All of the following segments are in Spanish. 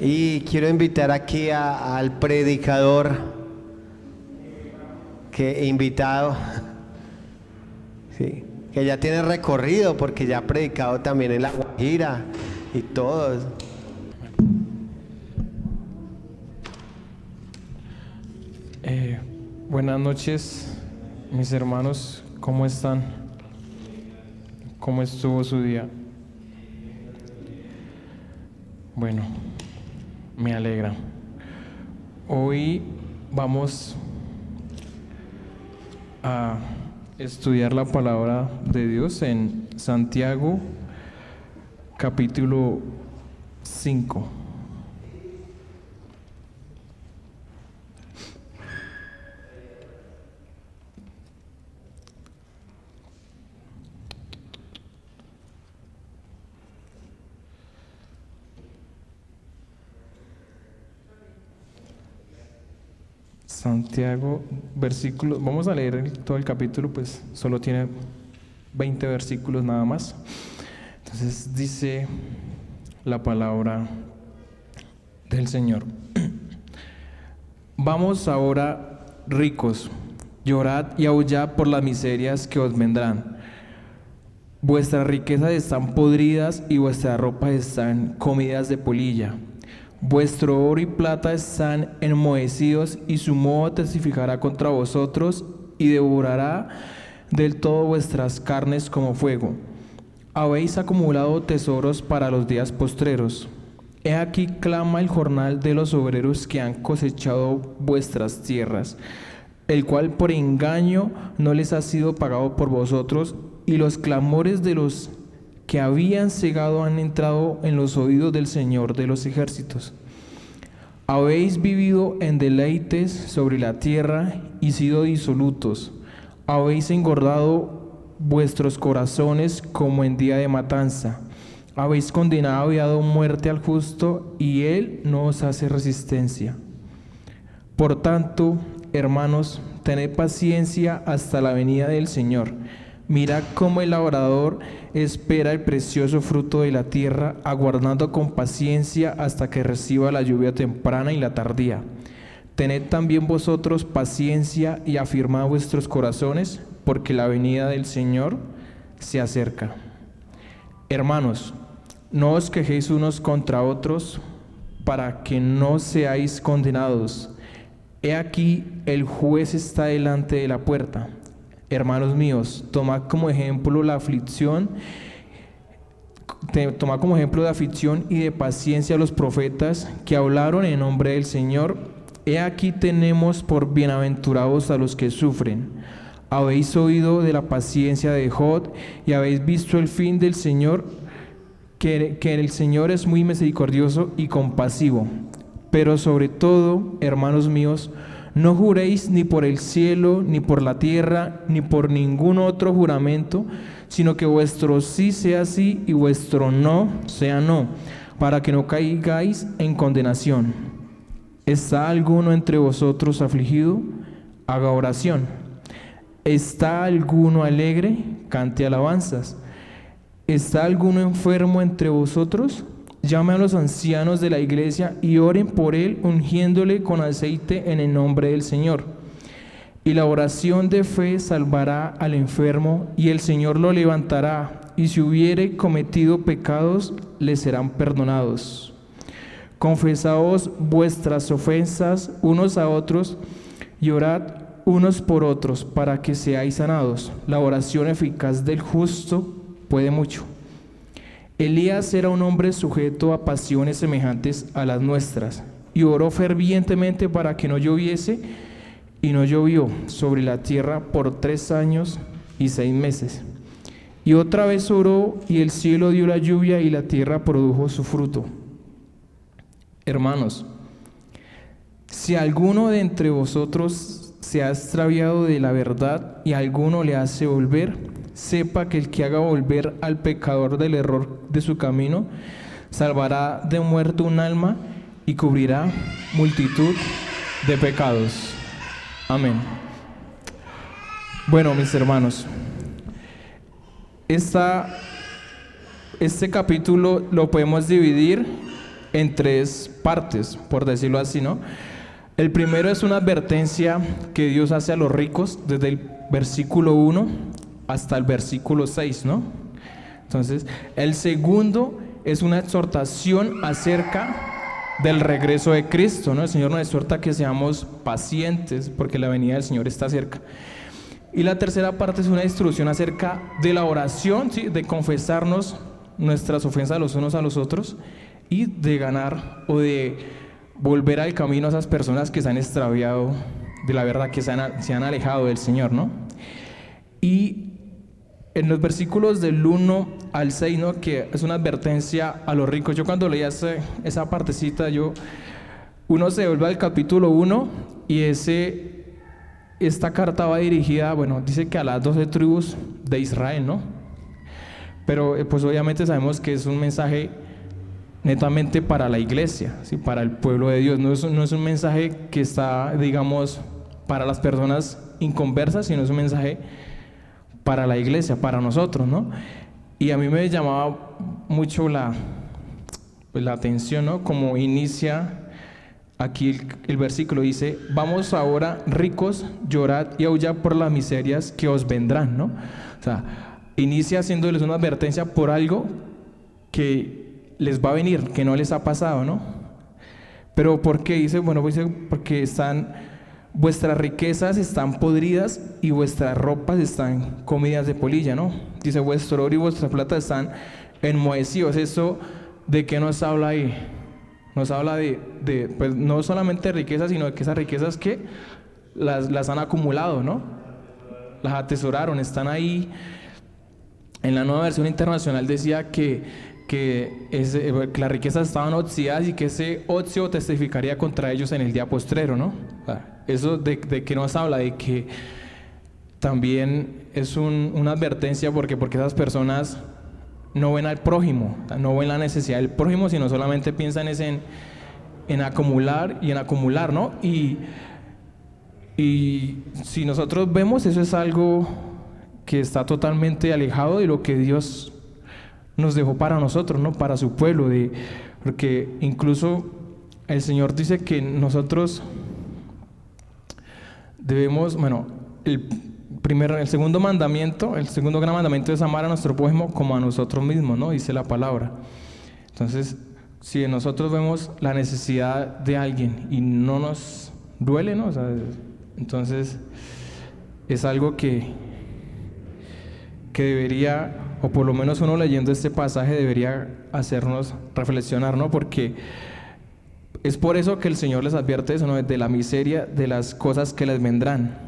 Y quiero invitar aquí al predicador que invitado, sí, que ya tiene recorrido porque ya ha predicado también en La Guajira y todo. Buenas noches, mis hermanos, ¿cómo están? ¿Cómo estuvo su día? Bueno, me alegra. Hoy vamos a estudiar la palabra de Dios en Santiago, capítulo 5. Santiago, versículos, vamos a leer todo el capítulo, pues solo tiene 20 versículos nada más. Entonces dice la palabra del Señor. Vamos ahora, ricos, llorad y aullad por las miserias que os vendrán. Vuestras riquezas están podridas y vuestras ropas están comidas de polilla. Vuestro oro y plata están enmohecidos y su moho testificará contra vosotros y devorará del todo vuestras carnes como fuego. Habéis acumulado tesoros para los días postreros. He aquí clama el jornal de los obreros que han cosechado vuestras tierras, el cual por engaño no les ha sido pagado por vosotros, y los clamores de los que habían cegado han entrado en los oídos del Señor de los ejércitos. Habéis vivido en deleites sobre la tierra y sido disolutos. Habéis engordado vuestros corazones como en día de matanza. Habéis condenado y dado muerte al justo, y él no os hace resistencia. Por tanto, hermanos, tened paciencia hasta la venida del Señor. Mirad cómo el labrador espera el precioso fruto de la tierra, aguardando con paciencia hasta que reciba la lluvia temprana y la tardía. Tened también vosotros paciencia y afirmad vuestros corazones, porque la venida del Señor se acerca. Hermanos, no os quejéis unos contra otros, para que no seáis condenados. He aquí, el juez está delante de la puerta. Hermanos míos, tomad como ejemplo de aflicción y de paciencia a los profetas que hablaron en nombre del Señor. He aquí tenemos por bienaventurados a los que sufren. Habéis oído de la paciencia de Job y habéis visto el fin del Señor, que el Señor es muy misericordioso y compasivo. Pero sobre todo, hermanos míos, no juréis ni por el cielo, ni por la tierra, ni por ningún otro juramento, sino que vuestro sí sea sí y vuestro no sea no, para que no caigáis en condenación. ¿Está alguno entre vosotros afligido? Haga oración. ¿Está alguno alegre? Cante alabanzas. ¿Está alguno enfermo entre vosotros? Llame a los ancianos de la iglesia y oren por él, ungiéndole con aceite en el nombre del Señor. Y la oración de fe salvará al enfermo, y el Señor lo levantará, y si hubiere cometido pecados, le serán perdonados. Confesaos vuestras ofensas unos a otros, y orad unos por otros, para que seáis sanados. La oración eficaz del justo puede mucho. Elías era un hombre sujeto a pasiones semejantes a las nuestras, y oró fervientemente para que no lloviese, y no llovió sobre la tierra por 3 años y 6 meses. Y otra vez oró, y el cielo dio la lluvia, y la tierra produjo su fruto. Hermanos, si alguno de entre vosotros se ha extraviado de la verdad, y alguno le hace volver, sepa que el que haga volver al pecador del error de su camino, salvará de muerte un alma y cubrirá multitud de pecados. Amén. Bueno, mis hermanos, este capítulo lo podemos dividir en tres partes, por decirlo así, ¿no? El primero es una advertencia que Dios hace a los ricos desde el versículo 1 hasta el versículo 6, ¿no? Entonces, el segundo es una exhortación acerca del regreso de Cristo, ¿no? El Señor nos exhorta que seamos pacientes porque la venida del Señor está cerca. Y la tercera parte es una instrucción acerca de la oración, ¿sí? De confesarnos nuestras ofensas los unos a los otros y de ganar o de volver al camino a esas personas que se han extraviado de la verdad, que se han alejado del Señor, ¿no? Y en los versículos del 1 al 6, ¿no? Que es una advertencia a los ricos. Yo cuando leía esa partecita, uno se vuelve al capítulo 1 y esta carta va dirigida, bueno, dice que a las 12 tribus de Israel, ¿no? Pero pues obviamente sabemos que es un mensaje netamente para la iglesia, ¿sí? Para el pueblo de Dios. No es un mensaje que está, digamos, para las personas inconversas, sino es un mensaje para la iglesia, para nosotros, ¿no? Y a mí me llamaba mucho la atención, ¿no? Como inicia aquí el versículo, dice: vamos ahora, ricos, llorad y aullad por las miserias que os vendrán, ¿no? O sea, inicia haciéndoles una advertencia por algo que les va a venir, que no les ha pasado, ¿no? Pero ¿por qué? Dice, bueno, pues porque vuestras riquezas están podridas y vuestras ropas están comidas de polilla, ¿no? Dice, vuestro oro y vuestra plata están enmohecidos. ¿Eso de qué nos habla ahí? Nos habla pues no solamente de riquezas, sino de que esas riquezas que las han acumulado, ¿no? Las atesoraron, están ahí. En la Nueva Versión Internacional decía que las riquezas estaban oxidadas y que ese óxido testificaría contra ellos en el día postrero, ¿no? Eso de que nos habla de que también es una advertencia porque esas personas no ven al prójimo, no ven la necesidad del prójimo, sino solamente piensan en acumular y en acumular, ¿no? Y si nosotros vemos, eso es algo que está totalmente alejado de lo que Dios nos dejó para nosotros, ¿no? Para su pueblo, porque incluso el Señor dice que nosotros debemos, bueno, el segundo mandamiento, el segundo gran mandamiento es amar a nuestro prójimo como a nosotros mismos, ¿no? Dice la palabra. Entonces, si nosotros vemos la necesidad de alguien y no nos duele, ¿no? O sea, entonces es algo que debería, o por lo menos uno leyendo este pasaje debería hacernos reflexionar, ¿no? Porque es por eso que el Señor les advierte eso, ¿no? De la miseria, de las cosas que les vendrán.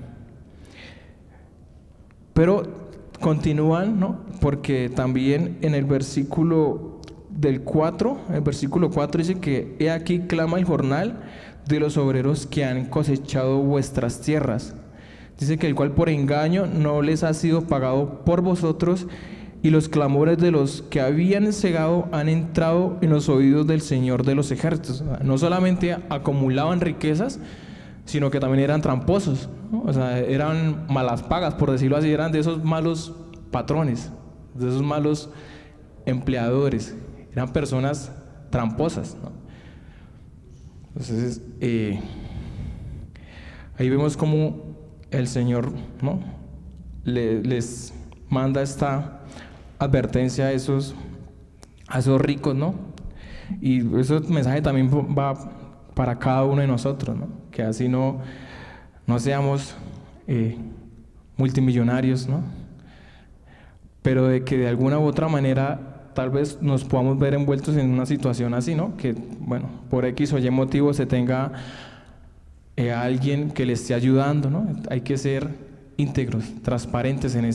Pero continúan, ¿no? Porque también en el versículo del 4, el versículo 4 dice que he aquí clama el jornal de los obreros que han cosechado vuestras tierras. Dice que el cual por engaño no les ha sido pagado por vosotros, y los clamores de los que habían cegado han entrado en los oídos del Señor de los ejércitos. No solamente acumulaban riquezas, sino que también eran tramposos, ¿no? O sea, eran malas pagas, por decirlo así, eran de esos malos patrones, de esos malos empleadores, eran personas tramposas, ¿no? Entonces, ahí vemos cómo el Señor, ¿no? les manda esta advertencia a esos ricos, ¿no? Y ese mensaje también va para cada uno de nosotros, ¿no? Que así no seamos multimillonarios, ¿no? Pero de que de alguna u otra manera tal vez nos podamos ver envueltos en una situación así, ¿no? Que, bueno, por X o Y motivo se tenga a alguien que le esté ayudando, ¿no? Hay que ser íntegros, transparentes en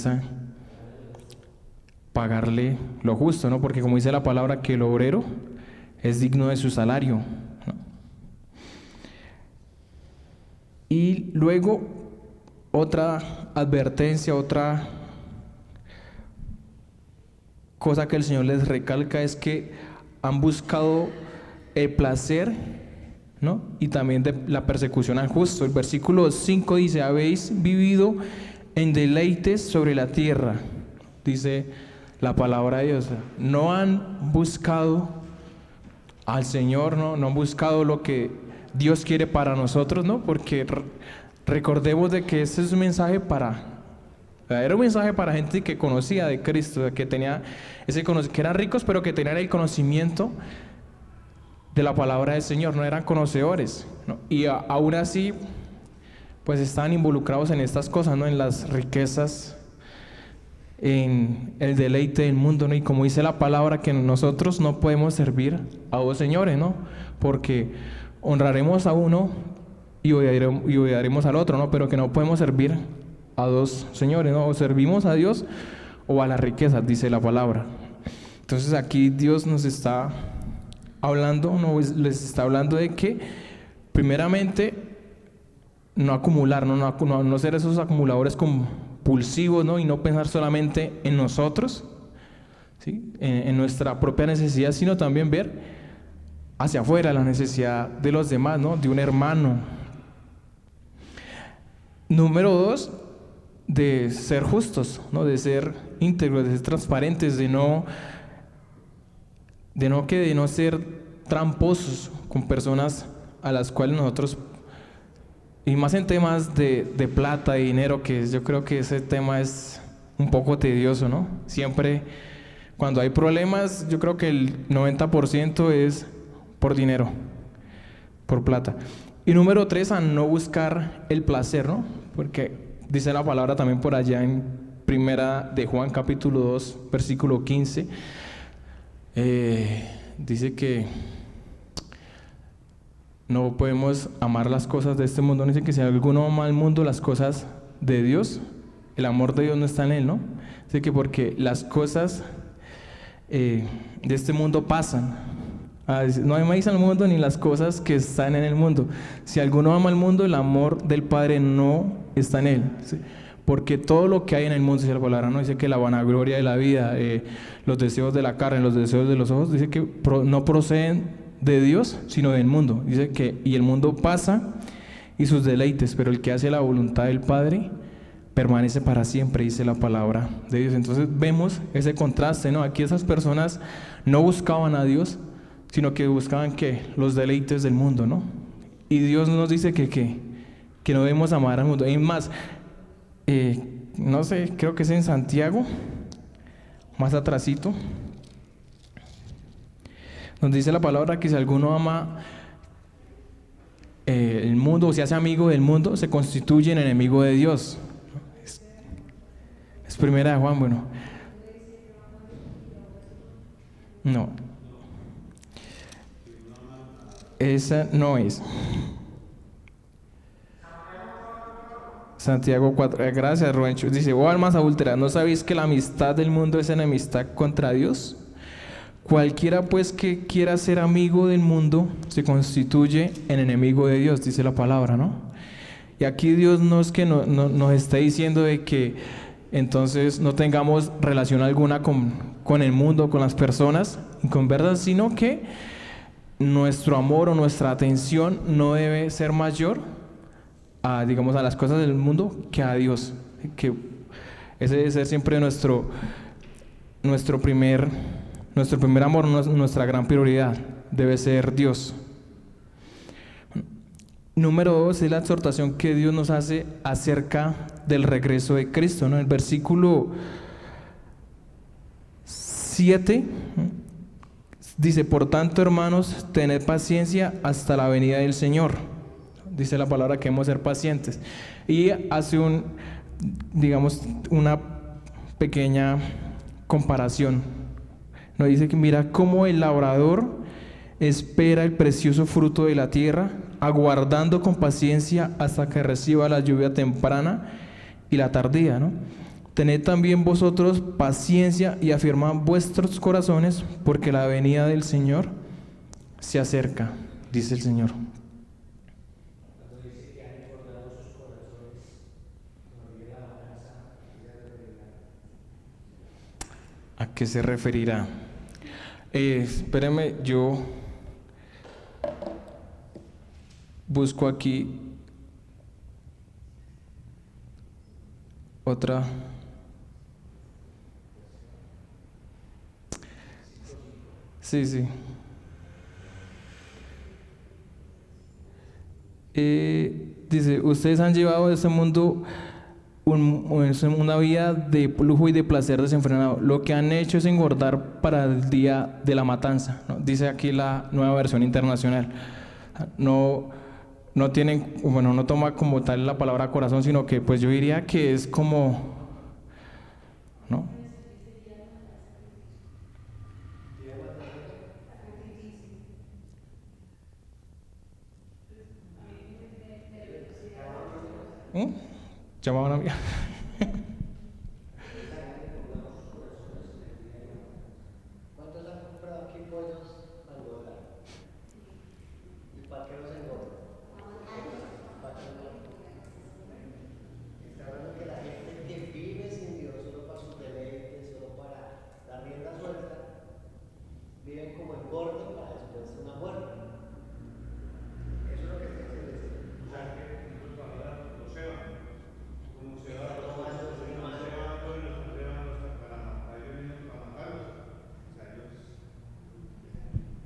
pagarle lo justo, ¿no? Porque como dice la palabra, que el obrero es digno de su salario, ¿no? Y luego otra advertencia, otra cosa que el Señor les recalca es que han buscado el placer, ¿no? Y también de la persecución al justo. El versículo 5 dice: habéis vivido en deleites sobre la tierra, dice la palabra de Dios. No han buscado al Señor, ¿no? No han buscado lo que Dios quiere para nosotros, ¿no? Porque recordemos de que ese es un mensaje era un mensaje para gente que conocía de Cristo, que tenía que eran ricos, pero que tenían el conocimiento de la palabra del Señor, no eran conocedores, ¿no? Y aún así, pues estaban involucrados en estas cosas, ¿no? En las riquezas, en el deleite del mundo, ¿no? Y como dice la palabra, que nosotros no podemos servir a dos señores, ¿no? Porque honraremos a uno y odiaremos al otro, ¿no? Pero que no podemos servir a dos señores, ¿no? O servimos a Dios o a las riquezas, dice la palabra. Entonces aquí Dios nos está hablando, les está hablando de que primeramente no acumular, no ser esos acumuladores compulsivos, ¿no? Y no pensar solamente en nosotros, ¿sí? En nuestra propia necesidad, sino también ver hacia afuera la necesidad de los demás, ¿no? De un hermano. Número 2, de ser justos, ¿no? De ser íntegros, de ser transparentes, de no ser tramposos con personas a las cuales nosotros, y más en temas de plata, de dinero, que yo creo que ese tema es un poco tedioso, ¿no? Siempre cuando hay problemas, yo creo que el 90% es por dinero, por plata. Y número 3, a no buscar el placer, ¿no? Porque dice la palabra también por allá en Primera de Juan capítulo 2, versículo 15, dice que no podemos amar las cosas de este mundo. Dice que si alguno ama al mundo, las cosas de Dios, el amor de Dios no está en él, ¿no? Dice que porque las cosas de este mundo pasan. No améis al mundo ni las cosas que están en el mundo. Si alguno ama al mundo, el amor del Padre no está en él, ¿sí? Porque todo lo que hay en el mundo, dice la palabra, ¿no? Dice que la vanagloria de la vida, los deseos de la carne, los deseos de los ojos, dice que no proceden de Dios, sino del mundo. Dice que y el mundo pasa y sus deleites, pero el que hace la voluntad del Padre permanece para siempre, dice la palabra de Dios. Entonces vemos ese contraste, ¿no? Aquí esas personas no buscaban a Dios, sino que buscaban que los deleites del mundo, ¿no? Y Dios nos dice que no debemos amar al mundo. Y más, no sé, creo que es en Santiago, más atrasito, donde dice la palabra que si alguno ama el mundo o se hace amigo del mundo, se constituye en enemigo de Dios. Es Primera de Juan, bueno. No. Esa no es. Santiago 4. Gracias, Ruencho. Dice: oh almas adúlteras, ¿no sabéis que la amistad del mundo es enemistad contra Dios? Cualquiera pues que quiera ser amigo del mundo se constituye en enemigo de Dios, dice la palabra, ¿no? Y aquí Dios no es que nos está diciendo de que entonces no tengamos relación alguna con el mundo, con las personas, con verdad, sino que nuestro amor o nuestra atención no debe ser mayor a, digamos, a las cosas del mundo que a Dios. Que ese debe ser siempre nuestro primer amor, nuestra gran prioridad, debe ser Dios. Número 2 es la exhortación que Dios nos hace acerca del regreso de Cristo, ¿no? El versículo 7 dice: por tanto, hermanos, tened paciencia hasta la venida del Señor. Dice la palabra que debemos ser pacientes. Y hace una pequeña comparación. Nos dice que mira cómo el labrador espera el precioso fruto de la tierra, aguardando con paciencia hasta que reciba la lluvia temprana y la tardía, ¿no? Tened también vosotros paciencia y afirmad vuestros corazones, porque la venida del Señor se acerca, dice el Señor. ¿A qué se referirá? Espérenme, yo busco aquí otra. Sí. Dice, ustedes han llevado a este mundo una vida de lujo y de placer desenfrenado. Lo que han hecho es engordar para el día de la matanza, ¿no? Dice aquí la Nueva Versión Internacional. No, no tienen, bueno, no toma como tal la palabra corazón, sino que pues yo diría que es como, ¿no? Llamaban a mí. ¿Cuántos han comprado aquí pollos para engordar? ¿Y para qué los engordan? ¿Para qué no? Está hablando que la gente que vive sin Dios solo para sus deleites, solo para dar rienda suelta, viven como engordo para después una muerte. Eso es lo que está diciendo. O sea, que no se va. Como se va,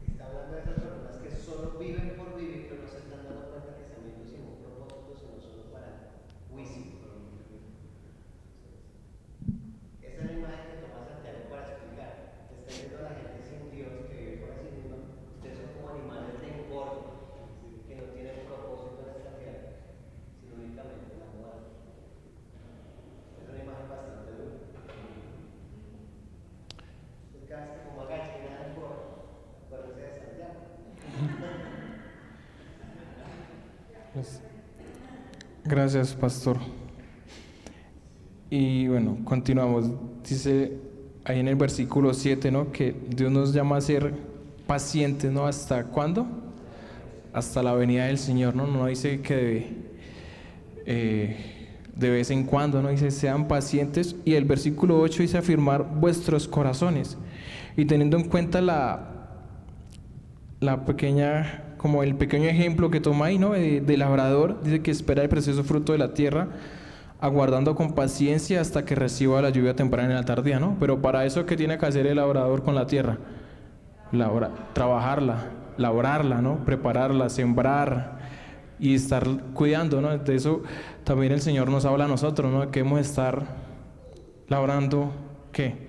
está hablando de esas personas que solo viven por vivir, pero no se están dando cuenta que están viviendo sin un propósito, sino solo para juicio. Esa es la imagen que toma Santiago para explicar. Está viendo a la gente sin Dios que vive por así mismo. Ustedes son como animales de engordo que no tienen propósito en esta tierra, sino únicamente la muerte. Es una imagen bastante dura. Entonces, cada vez que como agacha y nada engorda, acuérdense de Santiago. Gracias, pastor. Y bueno, continuamos. Dice ahí en el versículo 7, ¿no? Que Dios nos llama a ser pacientes, ¿no? ¿Hasta cuándo? Hasta la venida del Señor, ¿no? No dice que de vez en cuando, ¿no? Dice, sean pacientes. Y el versículo 8 dice, afirmar vuestros corazones. Y teniendo en cuenta la pequeña, como el pequeño ejemplo que toma ahí, ¿no? De labrador, dice que espera el precioso fruto de la tierra, aguardando con paciencia hasta que reciba la lluvia temprana y la tardía, ¿no? Pero para eso, ¿qué tiene que hacer el labrador con la tierra? Trabajarla, labrarla, ¿no? Prepararla, sembrar y estar cuidando, ¿no? De eso también el Señor nos habla a nosotros, ¿no? Que hemos de estar labrando, ¿qué?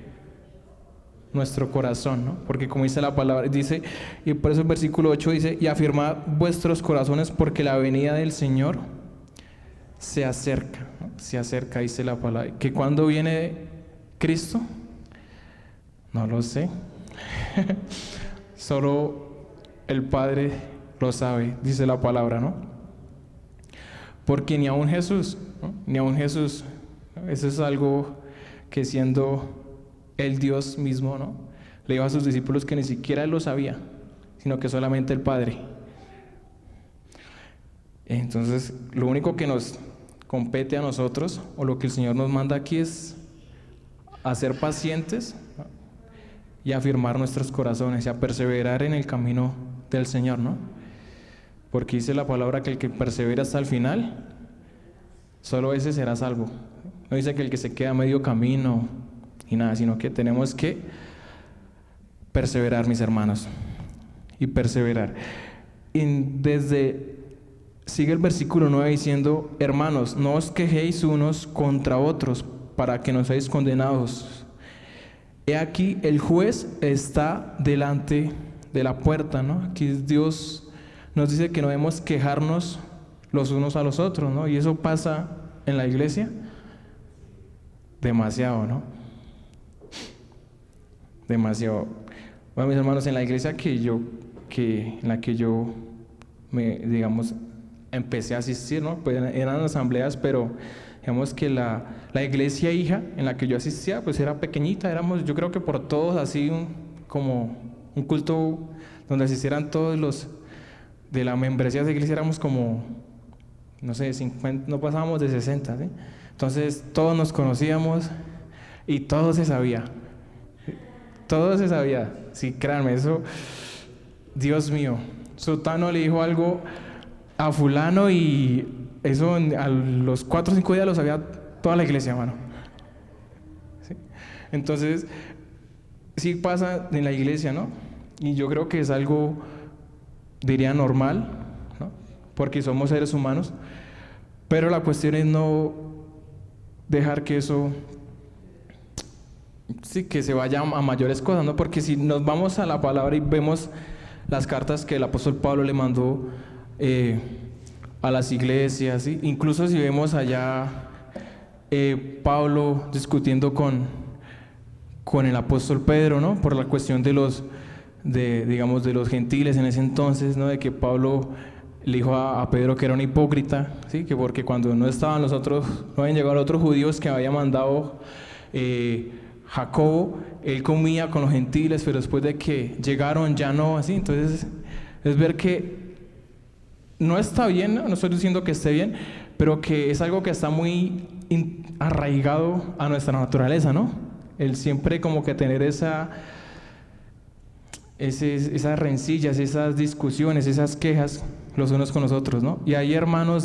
Nuestro corazón, ¿no? Porque como dice la palabra, dice, y por eso el versículo 8 dice, y afirmad vuestros corazones porque la venida del Señor se acerca, ¿no? Se acerca, dice la palabra. ¿Que cuándo viene Cristo? No lo sé. Solo el Padre lo sabe, dice la palabra, ¿no? Porque ni aun Jesús, ¿no? Ni aun Jesús, ¿no? Eso es algo que siendo el Dios mismo, ¿no? Le dijo a sus discípulos que ni siquiera él lo sabía, sino que solamente el Padre. Entonces, lo único que nos compete a nosotros, o lo que el Señor nos manda aquí, es a ser pacientes, ¿no? Y a afirmar nuestros corazones y a perseverar en el camino del Señor, ¿no? Porque dice la palabra que el que persevera hasta el final, solo ese será salvo. No dice que el que se queda a medio camino y nada, sino que tenemos que perseverar, mis hermanos, y perseverar. Y sigue el versículo 9 diciendo, hermanos, no os quejéis unos contra otros para que no seáis condenados. He aquí el juez está delante de la puerta, ¿no? Aquí Dios nos dice que no debemos quejarnos los unos a los otros, ¿no? Y eso pasa en la iglesia demasiado, ¿no? Demasiado. Bueno, mis hermanos, en la iglesia en la que yo digamos, empecé a asistir, ¿no? Pues eran asambleas, pero digamos que la iglesia hija en la que yo asistía, pues era pequeñita, yo creo que por todos así como un culto donde asistieran todos los de la membresía de iglesia, éramos como, no sé, 50, no pasábamos de 60, ¿sí? Entonces todos nos conocíamos y todo se sabía. Todo se sabía, sí, créanme, eso, Dios mío, Sotano le dijo algo a fulano y eso a los 4 o 5 días lo sabía toda la iglesia, hermano. ¿Sí? Entonces, sí pasa en la iglesia, ¿no? Y yo creo que es algo, diría, normal, ¿no? porque somos seres humanos, pero la cuestión es no dejar que eso, sí, que se vaya a mayores cosas, ¿no? Porque si nos vamos a la palabra y vemos las cartas que el apóstol Pablo le mandó a las iglesias, ¿sí? Incluso si vemos allá Pablo discutiendo con el apóstol Pedro, ¿no? Por la cuestión de los gentiles en ese entonces, ¿no? De que Pablo le dijo a Pedro que era un hipócrita, ¿sí? Que porque cuando no estaban los otros, no habían llegado los otros judíos que había mandado Jacobo, él comía con los gentiles, pero después de que llegaron ya no, así. Entonces es ver que no está bien, no estoy diciendo que esté bien, pero que es algo que está muy arraigado a nuestra naturaleza, ¿no? El siempre como que tener esas rencillas, esas discusiones, esas quejas los unos con los otros, ¿no? Y hay hermanos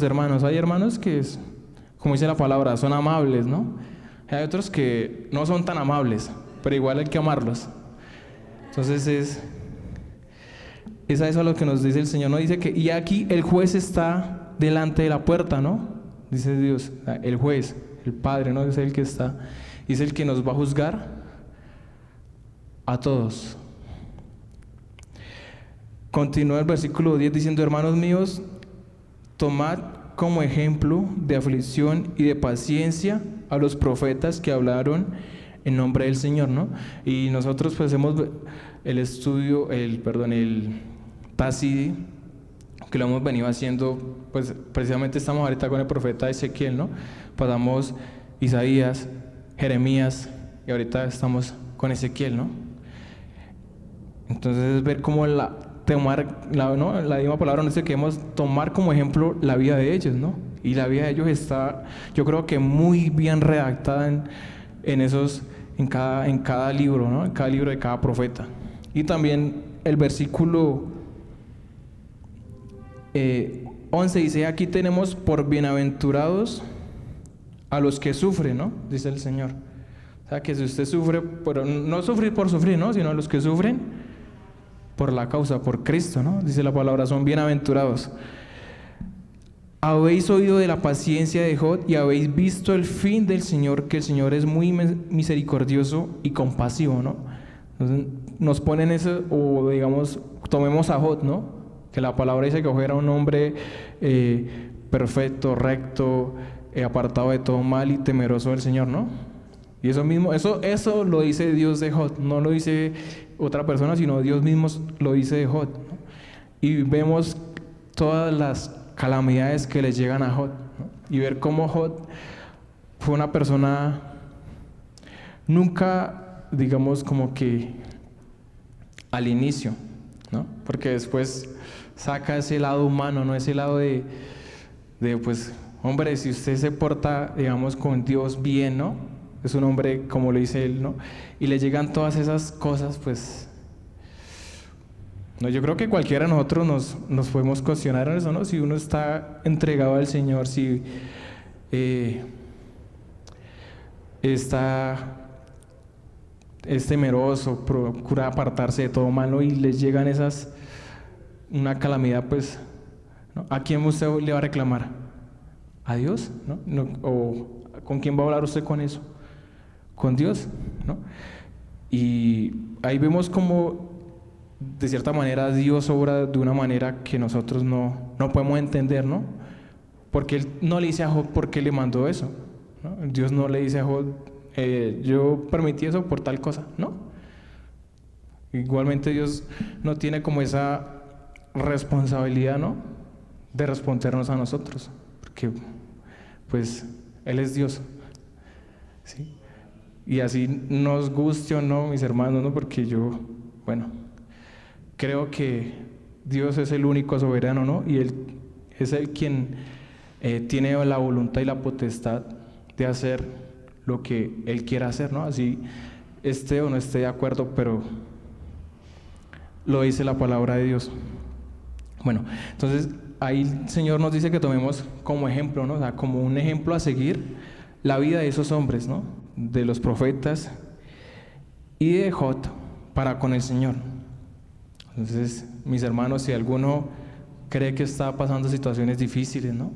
que, como dice la palabra, son amables, ¿no? Hay otros que no son tan amables, pero igual hay que amarlos. Entonces es a eso a lo que nos dice el Señor, ¿no? Dice que, y aquí el juez está delante de la puerta, ¿no? Dice Dios, el juez, el Padre, ¿no? Es el que está, y es el que nos va a juzgar a todos. Continúa el versículo 10 diciendo: hermanos míos, tomad como ejemplo de aflicción y de paciencia a los profetas que hablaron en nombre del Señor, ¿no? Y nosotros pues hemos el Tacidi, que lo hemos venido haciendo, pues precisamente estamos ahorita con el profeta Ezequiel, ¿no? Pasamos Isaías, Jeremías y ahorita estamos con Ezequiel, ¿no? Entonces es ver cómo la misma palabra nos dice que debemos tomar como ejemplo la vida de ellos, ¿no? Y la vida de ellos está, yo creo que muy bien redactada en cada libro, ¿no? En cada libro de cada profeta. Y también el versículo 11 dice: aquí tenemos por bienaventurados a los que sufren, ¿no? Dice el Señor. O sea, que si usted sufre, pero no sufrir por sufrir, ¿no? Sino a los que sufren por la causa, por Cristo, ¿no? Dice la palabra, son bienaventurados. Habéis oído de la paciencia de Job y habéis visto el fin del Señor, que el Señor es muy misericordioso y compasivo, ¿no? Entonces, nos ponen eso, o digamos, tomemos a Job, ¿no? Que la palabra dice que Job era un hombre perfecto, recto, apartado de todo mal y temeroso del Señor, ¿no? Y eso lo dice Dios de Job, no lo dice otra persona, sino Dios mismo lo dice de Job, ¿no? Y vemos todas las calamidades que le llegan a Job, ¿no? Y ver cómo Job fue una persona nunca, digamos, como que al inicio, ¿no? Porque después saca ese lado humano, ¿no? Ese lado de pues, hombre, si usted se porta, digamos, con Dios bien, ¿no? Es un hombre, como lo dice él, ¿no? Y le llegan todas esas cosas, pues... No, yo creo que cualquiera de nosotros nos podemos cuestionar en eso, ¿no? Si uno está entregado al Señor, si es temeroso, procura apartarse de todo malo y les llegan una calamidad, pues, ¿no? ¿A quién usted le va a reclamar? ¿A Dios? ¿No? ¿O con quién va a hablar usted con eso? Con Dios, ¿no? Y ahí vemos como de cierta manera Dios obra de una manera que nosotros no podemos entender, ¿no? Porque Él no le dice a Job por qué le mandó eso, ¿no? Dios no le dice a Job, yo permití eso por tal cosa, ¿no? Igualmente Dios no tiene como esa responsabilidad, ¿no? De respondernos a nosotros, porque pues Él es Dios, ¿sí? Y así nos guste o no, mis hermanos, ¿no? Porque yo, bueno, creo que Dios es el único soberano, ¿no? Y Él es el quien tiene la voluntad y la potestad de hacer lo que Él quiera hacer, ¿no? Así esté o no esté de acuerdo, pero lo dice la palabra de Dios. Bueno, entonces ahí el Señor nos dice que tomemos como ejemplo, ¿no? O sea, como un ejemplo a seguir la vida de esos hombres, ¿no? De los profetas y de Job para con el Señor. Entonces, mis hermanos, si alguno cree que está pasando situaciones difíciles, ¿no?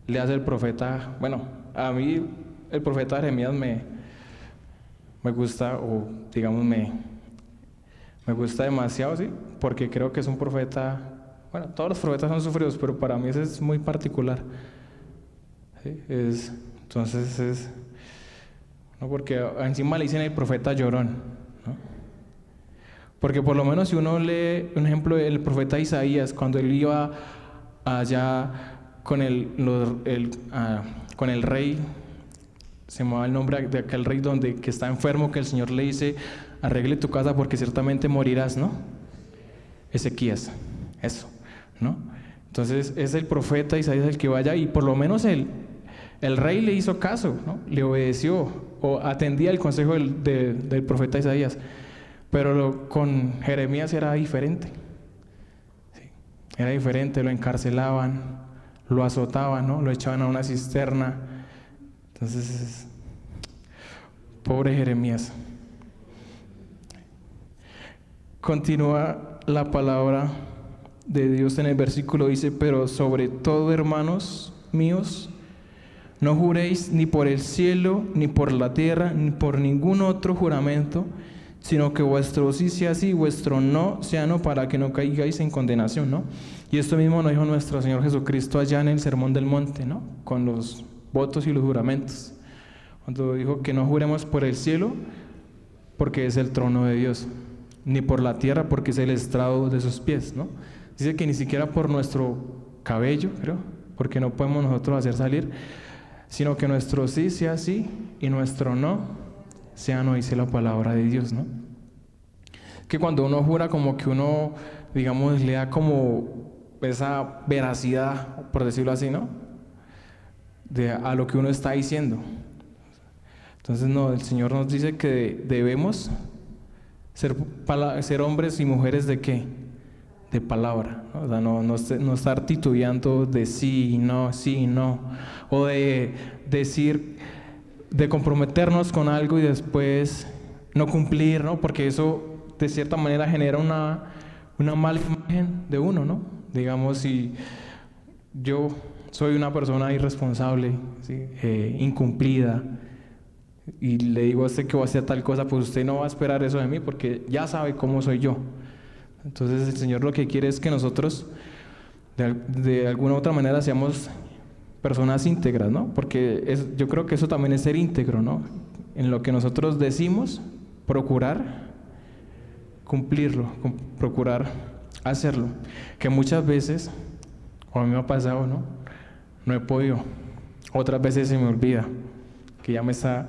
Le hace el profeta, bueno, a mí el profeta Jeremías me gusta, o digamos me gusta demasiado, ¿sí? Porque creo que es un profeta, bueno, todos los profetas son sufridos, pero para mí ese es muy particular, ¿sí? Entonces es, ¿no? Porque encima le dicen el profeta llorón, ¿no? Porque por lo menos si uno lee, un ejemplo, el profeta Isaías, cuando él iba allá con con el rey, se me va el nombre de aquel rey que está enfermo, que el Señor le dice, arregle tu casa porque ciertamente morirás, ¿no? Ezequías, eso, ¿no? Entonces es el profeta Isaías el que vaya y por lo menos el rey le hizo caso, ¿no? Le obedeció o atendía el consejo del profeta Isaías. Pero con Jeremías era diferente. Sí, era diferente, lo encarcelaban, lo azotaban, ¿no? Lo echaban a una cisterna. Entonces, pobre Jeremías. Continúa la palabra de Dios en el versículo, dice, pero sobre todo, hermanos míos, no juréis ni por el cielo, ni por la tierra, ni por ningún otro juramento, sino que vuestro sí sea sí, vuestro no sea no, para que no caigáis en condenación, ¿no? Y esto mismo nos dijo nuestro Señor Jesucristo allá en el Sermón del Monte, ¿no? Con los votos y los juramentos. Cuando dijo que no juremos por el cielo, porque es el trono de Dios, ni por la tierra, porque es el estrado de sus pies, ¿no? Dice que ni siquiera por nuestro cabello, creo, porque no podemos nosotros hacer salir, sino que nuestro sí sea sí y nuestro no sea no, dice la palabra de Dios, ¿no? Que cuando uno jura, como que uno, digamos, le da como esa veracidad, por decirlo así, ¿no? A lo que uno está diciendo. Entonces, no, el Señor nos dice que debemos ser hombres y mujeres ¿de qué? De palabra, ¿no? O sea, no estar titubeando de sí y no, o de decir, de comprometernos con algo y después no cumplir, ¿no? Porque eso de cierta manera genera una mala imagen de uno, ¿no? Digamos, si yo soy una persona irresponsable, ¿sí? Incumplida, y le digo a usted que voy a hacer tal cosa, pues usted no va a esperar eso de mí porque ya sabe cómo soy yo. Entonces el Señor lo que quiere es que nosotros de alguna u otra manera seamos personas íntegras, ¿no? Porque yo creo que eso también es ser íntegro, ¿no? En lo que nosotros decimos, procurar cumplirlo, procurar hacerlo. Que muchas veces, o a mí me ha pasado, ¿no? No he podido. Otras veces se me olvida, que ya me está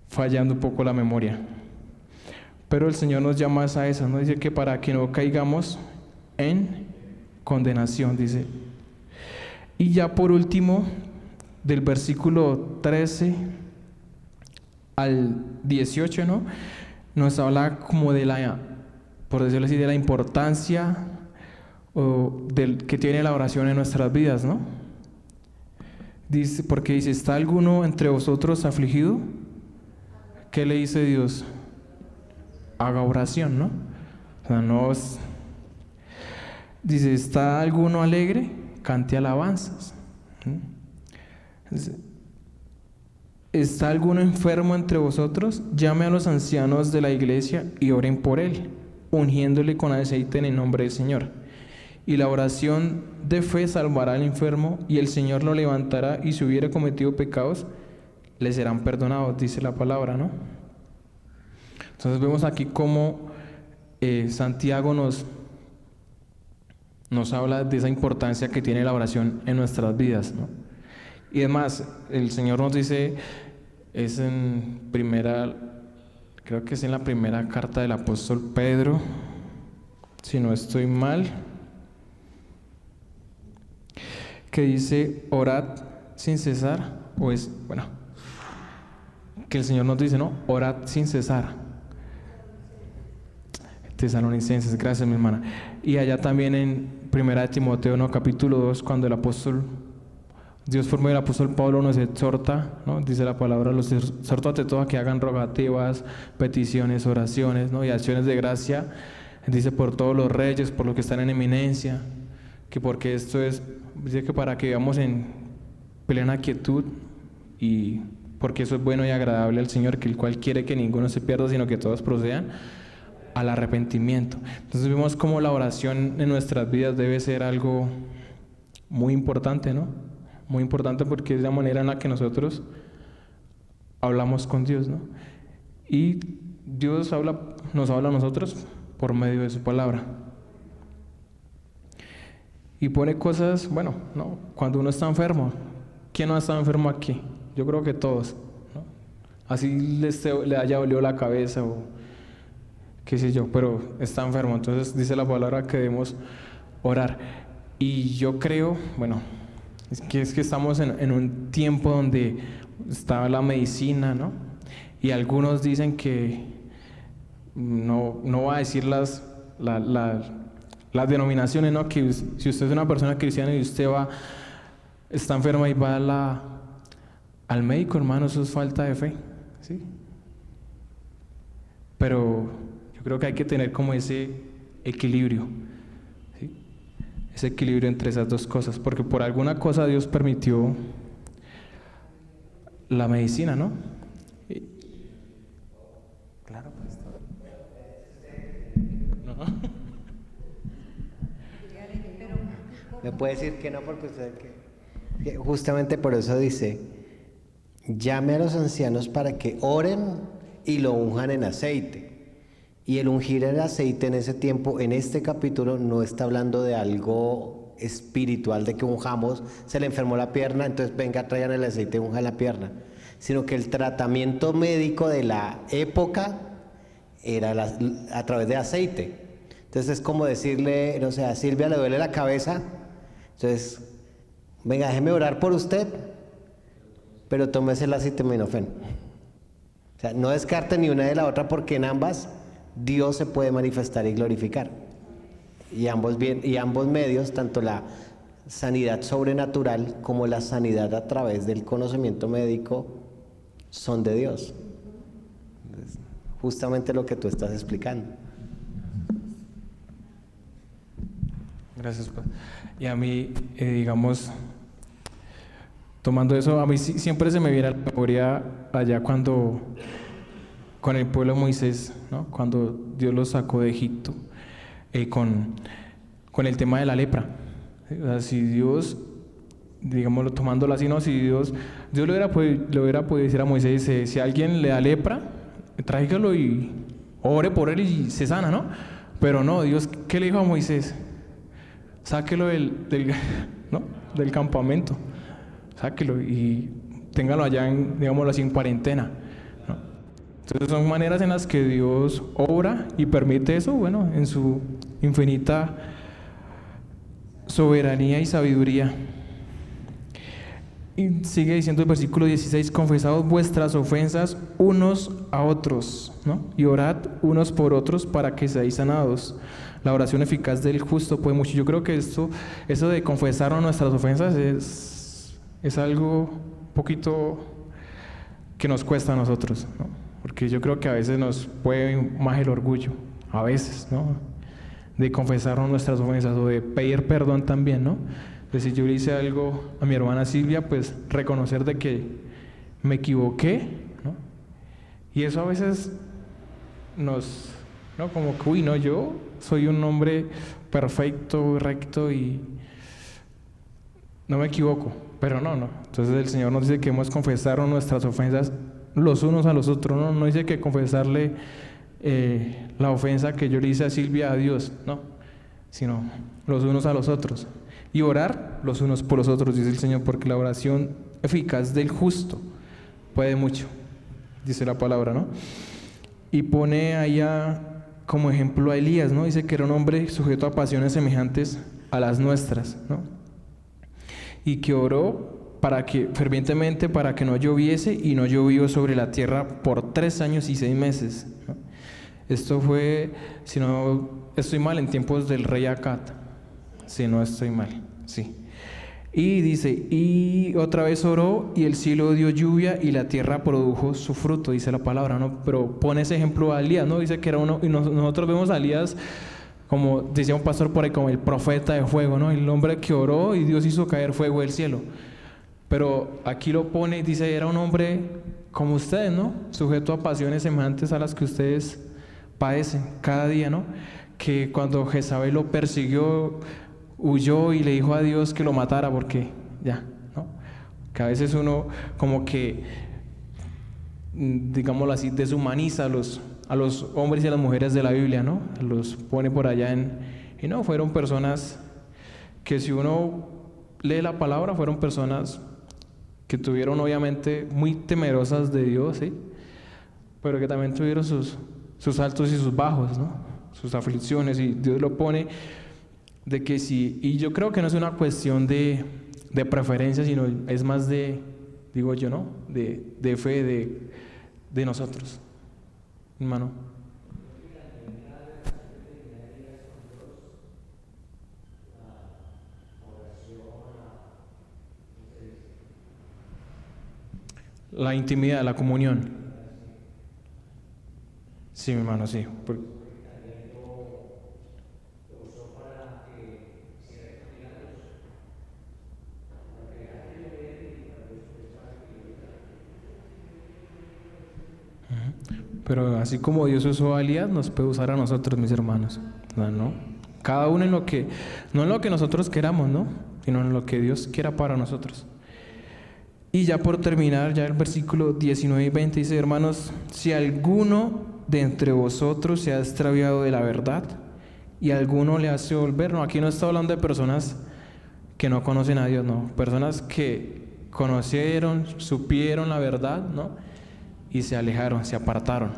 fallando un poco la memoria. Pero el Señor nos llama a eso, ¿no? Dice que para que no caigamos en condenación, dice. Y ya por último, del versículo 13 al 18, ¿no? Nos habla como de por decirlo así, de la importancia que tiene la oración en nuestras vidas, ¿no? Porque dice, ¿está alguno entre vosotros afligido? ¿Qué le dice Dios? Haga oración, ¿no? O sea, dice, ¿está alguno alegre? Cante alabanzas. ¿Está alguno enfermo entre vosotros? Llame a los ancianos de la iglesia y oren por él, ungiéndole con aceite en el nombre del Señor. Y la oración de fe salvará al enfermo, y el Señor lo levantará, y si hubiera cometido pecados, le serán perdonados, dice la palabra, ¿no? Entonces vemos aquí cómo Santiago nos habla de esa importancia que tiene la oración en nuestras vidas, ¿no? Y además, el Señor nos dice, creo que es en la primera carta del apóstol Pedro, si no estoy mal, que dice, orad sin cesar, que el Señor nos dice, ¿no? Orad sin cesar. Tesalonicenses, gracias mi hermana. Y allá también en Primera de Timoteo, ¿no? Capítulo 2, cuando Dios por medio del apóstol Pablo nos exhorta, ¿no? Dice la palabra, los exhorto ante todo a que hagan rogativas, peticiones, oraciones, ¿no? Y acciones de gracia, dice por todos los reyes, por los que están en eminencia, que porque esto es, dice que para que vivamos en plena quietud y porque eso es bueno y agradable al Señor, que el cual quiere que ninguno se pierda, sino que todos procedan al arrepentimiento. Entonces vemos cómo la oración en nuestras vidas debe ser algo muy importante, ¿no? Muy importante porque es la manera en la que nosotros hablamos con Dios, ¿no? Y Dios nos habla a nosotros por medio de su palabra. Y pone cosas, bueno, ¿no? Cuando uno está enfermo, ¿quién no ha estado enfermo aquí? Yo creo que todos, ¿no? Así le haya dolido la cabeza o qué sé yo, pero está enfermo. Entonces dice la palabra que debemos orar. Y yo creo, bueno, es que estamos en un tiempo donde está la medicina, ¿no? Y algunos dicen que no va a decir las denominaciones, ¿no? Que si usted es una persona cristiana y usted está enferma y va al médico, hermano, eso es falta de fe, ¿sí? Pero yo creo que hay que tener como ese equilibrio, ¿sí? Ese equilibrio entre esas dos cosas, porque por alguna cosa Dios permitió la medicina, ¿no? Claro, pues. ¿No? Me puede decir que no, porque usted que justamente por eso dice, llame a los ancianos para que oren y lo unjan en aceite. Y el ungir el aceite en ese tiempo, en este capítulo, no está hablando de algo espiritual, de que unjamos, se le enfermó la pierna, entonces venga, traigan el aceite y unja la pierna, sino que el tratamiento médico de la época era a través de aceite. Entonces es como decirle, no sé, a Silvia le duele la cabeza, entonces, venga, déjeme orar por usted, pero tómese el acetaminofén. O sea, no descarte ni una de la otra, porque en ambas Dios se puede manifestar y glorificar. Y ambos medios, tanto la sanidad sobrenatural como la sanidad a través del conocimiento médico, son de Dios. Entonces, justamente lo que tú estás explicando. Gracias, Padre. Y a mí, digamos, tomando eso, a mí siempre se me viene a la memoria allá con el pueblo de Moisés, ¿no? Cuando Dios los sacó de Egipto, con el tema de la lepra. O sea, si Dios, digámoslo, tomándolo así, ¿no? Si Dios le hubiera podido decir a Moisés, si alguien le da lepra, tráigalo y ore por él y se sana, ¿no? Pero no, Dios, ¿qué le dijo a Moisés? Sáquelo del campamento, sáquelo y téngalo allá, digámoslo así, en cuarentena, ¿no? Entonces son maneras en las que Dios obra y permite eso, bueno, en su infinita soberanía y sabiduría. Y sigue diciendo el versículo 16, confesaos vuestras ofensas unos a otros, ¿no? Y orad unos por otros para que seáis sanados. La oración eficaz del justo puede mucho. Yo creo que eso de confesar nuestras ofensas es algo un poquito que nos cuesta a nosotros, ¿no? Porque yo creo que a veces nos puede más el orgullo, a veces, ¿no? De confesarnos nuestras ofensas o de pedir perdón también, ¿no? Pues si yo le hice algo a mi hermana Silvia, pues reconocer de que me equivoqué, ¿no? Y eso a veces ¿no? Como que, uy, no, yo soy un hombre perfecto, recto y no me equivoco, pero no. Entonces el Señor nos dice que hemos confesado nuestras ofensas los unos a los otros, no dice que confesarle la ofensa que yo le hice a Silvia a Dios, no, sino los unos a los otros. Y orar los unos por los otros, dice el Señor, porque la oración eficaz del justo puede mucho, dice la palabra, ¿no? Y pone allá como ejemplo a Elías, ¿no? Dice que era un hombre sujeto a pasiones semejantes a las nuestras, ¿no? Y que oró fervientemente para que no lloviese, y no llovió sobre la tierra por 3 años y 6 meses, ¿no? Esto fue, si no estoy mal, en tiempos del rey Acat. Si no estoy mal, sí. Y dice, y otra vez oró, y el cielo dio lluvia, y la tierra produjo su fruto, dice la palabra, ¿no? Pero pone ese ejemplo a Elías, ¿no? Dice que era uno, y nosotros vemos a Elías como decía un pastor por ahí, como el profeta de fuego, ¿no? El hombre que oró y Dios hizo caer fuego del cielo. Pero aquí lo pone y dice, era un hombre como ustedes, ¿no? Sujeto a pasiones semejantes a las que ustedes padecen cada día, ¿no? Que cuando Jezabel lo persiguió, huyó y le dijo a Dios que lo matara porque ya, ¿no? Que a veces uno como que, digámoslo así, deshumaniza a los hombres y a las mujeres de la Biblia, ¿no? Los pone por allá y no, fueron personas que si uno lee la palabra, fueron personas que tuvieron obviamente muy temerosas de Dios, ¿sí? Pero que también tuvieron sus altos y sus bajos, ¿no? Sus aflicciones, y Dios lo pone de que sí, y yo creo que no es una cuestión de preferencia, sino es más de, digo yo, ¿no? De fe de nosotros, hermano. La intimidad, la comunión. Sí, mi hermano, sí. Pero así como Dios usó a Elías, nos puede usar a nosotros, mis hermanos. ¿No? Cada uno en lo que, no en lo que nosotros queramos, ¿no? Sino en lo que Dios quiera para nosotros. Y ya por terminar, ya el versículo 19 y 20 dice, hermanos, si alguno de entre vosotros se ha extraviado de la verdad y alguno le hace volver, no, aquí no está hablando de personas que no conocen a Dios, no, personas que conocieron, supieron la verdad, ¿no? Y se alejaron, se apartaron.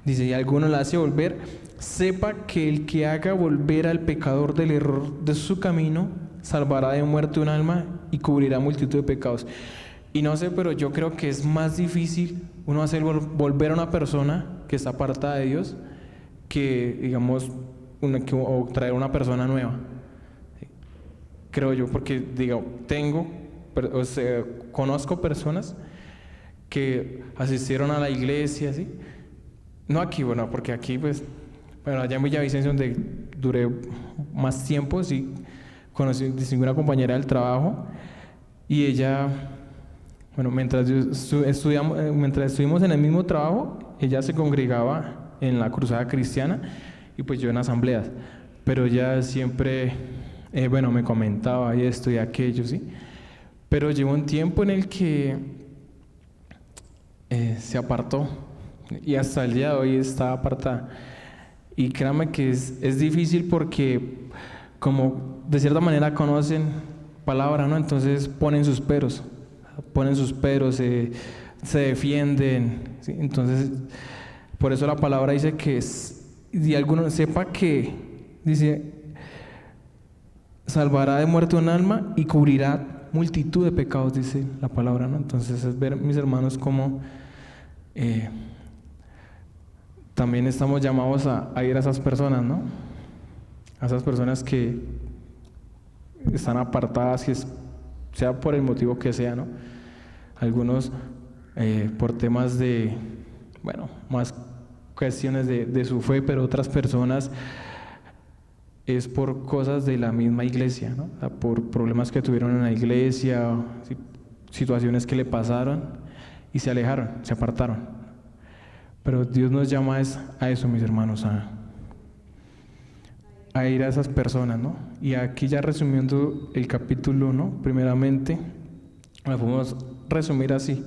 Dice, y alguno le hace volver, sepa que el que haga volver al pecador del error de su camino, salvará de muerte un alma y cubrirá multitud de pecados. Y no sé, pero yo creo que es más difícil uno hacer volver a una persona que está apartada de Dios que, digamos, o traer una persona nueva. Creo yo, porque digo, conozco personas que asistieron a la iglesia, ¿sí? No aquí, bueno, porque aquí, pues, bueno, allá en Villavicencio, donde duré más tiempo, sí, conocí una compañera del trabajo, y ella, bueno, mientras estuvimos en el mismo trabajo, ella se congregaba en la Cruzada Cristiana, y pues yo en asambleas, pero ella siempre, bueno, me comentaba y esto y aquello, ¿sí? Pero llegó un tiempo en el que se apartó y hasta el día de hoy está apartada. Y créanme que es difícil porque como de cierta manera conocen palabra, ¿no? Entonces ponen sus peros, se defienden, ¿sí? Entonces por eso la palabra dice que si alguno sepa que, dice, salvará de muerte un alma y cubrirá multitud de pecados, dice la palabra, ¿no? Entonces es ver, mis hermanos, cómo también estamos llamados a ir a esas personas, ¿no? A esas personas que están apartadas, sea por el motivo que sea, ¿no? Algunos por temas de, bueno, más cuestiones de su fe, pero otras personas es por cosas de la misma iglesia, ¿no? O sea, por problemas que tuvieron en la iglesia, situaciones que le pasaron y se alejaron, se apartaron. Pero Dios nos llama a eso, mis hermanos, a ir a esas personas, ¿no? Y aquí ya resumiendo el capítulo, ¿no? Primeramente, lo podemos resumir así,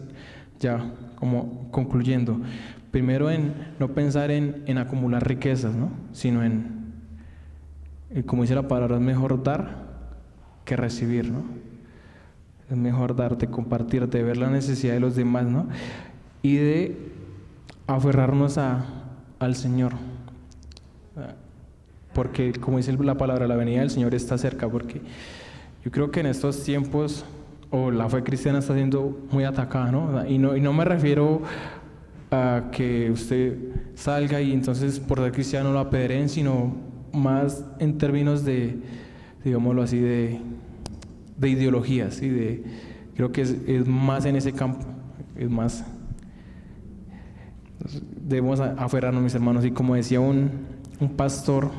ya como concluyendo. Primero en no pensar en acumular riquezas, ¿no? Sino como dice la palabra, es mejor dar que recibir, ¿no? Es mejor darte, compartirte, ver la necesidad de los demás, ¿no? Y de aferrarnos al Señor. Porque, como dice la palabra, la venida del Señor está cerca, porque yo creo que en estos tiempos, la fe cristiana está siendo muy atacada, ¿no? Y no me refiero a que usted salga y entonces por ser cristiano lo apedreen, sino más en términos de, digámoslo así, de ideologías, y creo que es más en ese campo, es más. Debemos aferrarnos, mis hermanos, y como decía un pastor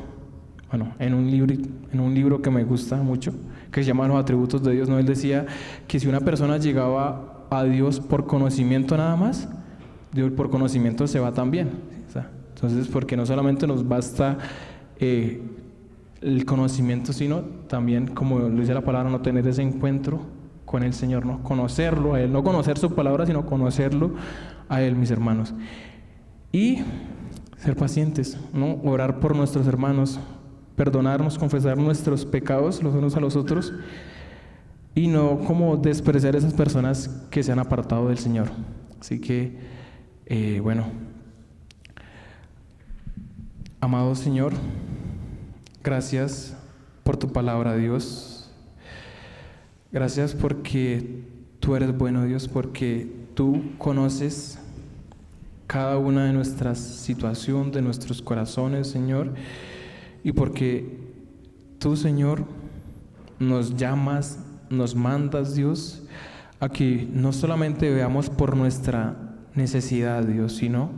bueno, en un libro que me gusta mucho, que se llama Los atributos de Dios, ¿no? Él decía que si una persona llegaba a Dios por conocimiento nada más, Dios por conocimiento se va también. O sea, entonces, porque no solamente nos basta el conocimiento, sino también, como lo dice la palabra, no tener ese encuentro con el Señor, ¿no? Conocerlo a Él, no conocer su palabra, sino conocerlo a Él, mis hermanos. Y ser pacientes, ¿no? Orar por nuestros hermanos, perdonarnos, confesar nuestros pecados los unos a los otros y no como despreciar a esas personas que se han apartado del Señor. Así que, bueno, amado Señor, gracias por tu palabra, Dios. Gracias porque tú eres bueno, Dios, porque tú conoces cada una de nuestras situaciones, de nuestros corazones, Señor, y porque tú, Señor, nos llamas, nos mandas, Dios, a que no solamente veamos por nuestra necesidad, Dios, sino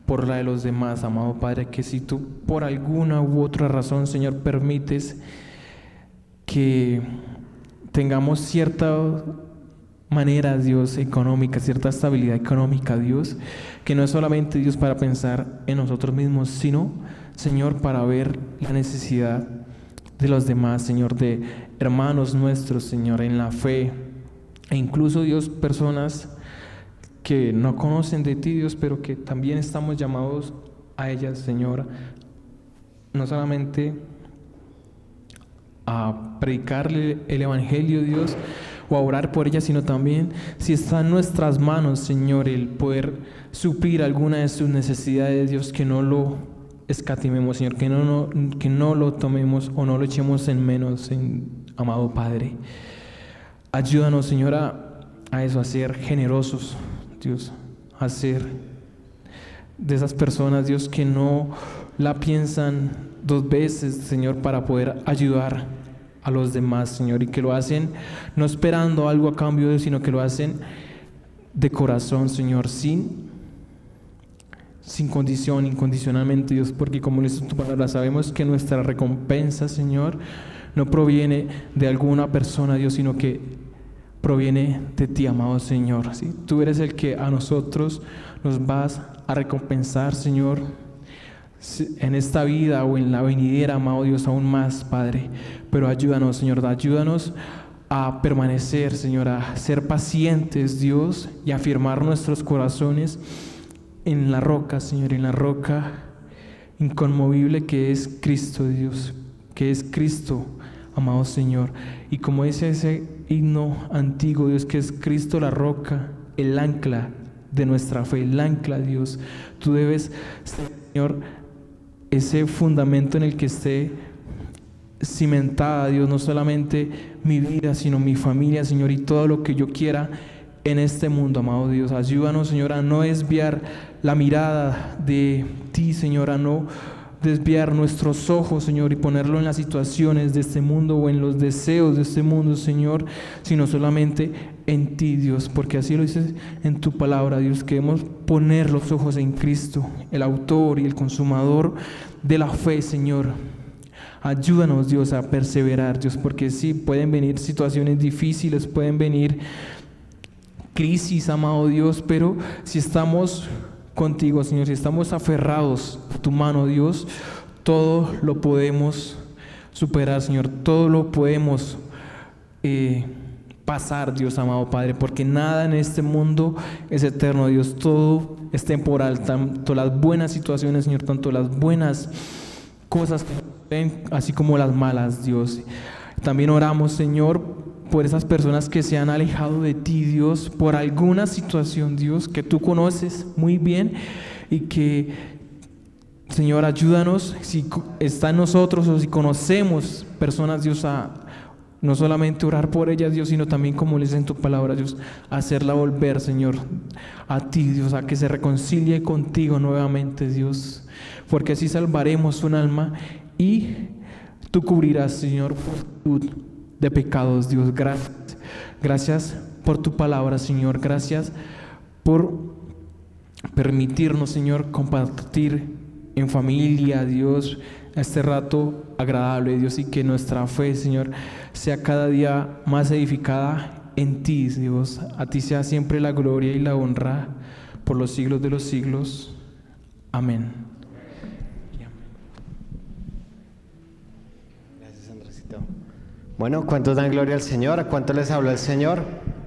por la de los demás, amado Padre, que si tú por alguna u otra razón, Señor, permites que tengamos cierta manera, Dios, económica, cierta estabilidad económica, Dios, que no es solamente, Dios, para pensar en nosotros mismos, sino, Señor, para ver la necesidad de los demás, Señor, de hermanos nuestros, Señor, en la fe, e incluso, Dios, personas que no conocen de ti, Dios, pero que también estamos llamados a ellas, Señor, no solamente a predicarle el Evangelio, Dios, o a orar por ellas, sino también, si está en nuestras manos, Señor, el poder suplir alguna de sus necesidades, Dios, que no lo escatimemos, Señor, que no lo tomemos o no lo echemos en menos, amado Padre. Ayúdanos, Señor, a eso, a ser generosos, Dios, a ser de esas personas, Dios, que no la piensan dos veces, Señor, para poder ayudar a los demás, Señor, y que lo hacen no esperando algo a cambio, sino que lo hacen de corazón, Señor, sin condición, incondicionalmente, Dios, porque como dice tu palabra, sabemos que nuestra recompensa, Señor, no proviene de alguna persona, Dios, sino que proviene de ti, amado Señor, ¿sí? Tú eres el que a nosotros nos vas a recompensar, Señor, en esta vida o en la venidera, amado Dios, aún más, Padre. Pero ayúdanos, Señor, ayúdanos a permanecer, Señor, a ser pacientes, Dios, y a afirmar nuestros corazones en la roca, Señor, en la roca inconmovible que es Cristo, Dios, que es Cristo, amado Señor. Y como dice ese himno antiguo, Dios, que es Cristo la roca, el ancla de nuestra fe, el ancla, Dios. Tú debes ser, Señor, ese fundamento en el que esté cimentada, Dios, no solamente mi vida, sino mi familia, Señor, y todo lo que yo quiera en este mundo, amado Dios. Ayúdanos, Señor, a no desviar la mirada de ti, Señor, a no desviar nuestros ojos, Señor, y ponerlo en las situaciones de este mundo o en los deseos de este mundo, Señor, sino solamente en ti, Dios, porque así lo dices en tu palabra, Dios, que debemos poner los ojos en Cristo, el autor y el consumador de la fe, Señor. Ayúdanos, Dios, a perseverar, Dios, porque sí, pueden venir situaciones difíciles, pueden venir crisis, amado Dios, pero si estamos contigo, Señor, si estamos aferrados a tu mano, Dios, todo lo podemos superar, Señor, todo lo podemos pasar, Dios amado Padre, porque nada en este mundo es eterno, Dios, todo es temporal, tanto las buenas situaciones, Señor, tanto las buenas cosas que ven, así como las malas, Dios. También oramos, Señor, por esas personas que se han alejado de ti, Dios, por alguna situación, Dios, que tú conoces muy bien y que, Señor, ayúdanos, si está en nosotros o si conocemos personas, Dios, a no solamente orar por ellas, Dios, sino también, como les dice en tu palabra, Dios, hacerla volver, Señor, a ti, Dios, a que se reconcilie contigo nuevamente, Dios, porque así salvaremos un alma y tú cubrirás, Señor, multitud de pecados, Dios. Gracias por tu palabra, Señor. Gracias por permitirnos, Señor, compartir en familia, Dios, a este rato agradable, Dios, y que nuestra fe, Señor, sea cada día más edificada en ti, Dios. A ti sea siempre la gloria y la honra por los siglos de los siglos. Amén. Gracias, Andresito. Bueno, ¿cuántos dan gloria al Señor? ¿A cuánto les habla el Señor?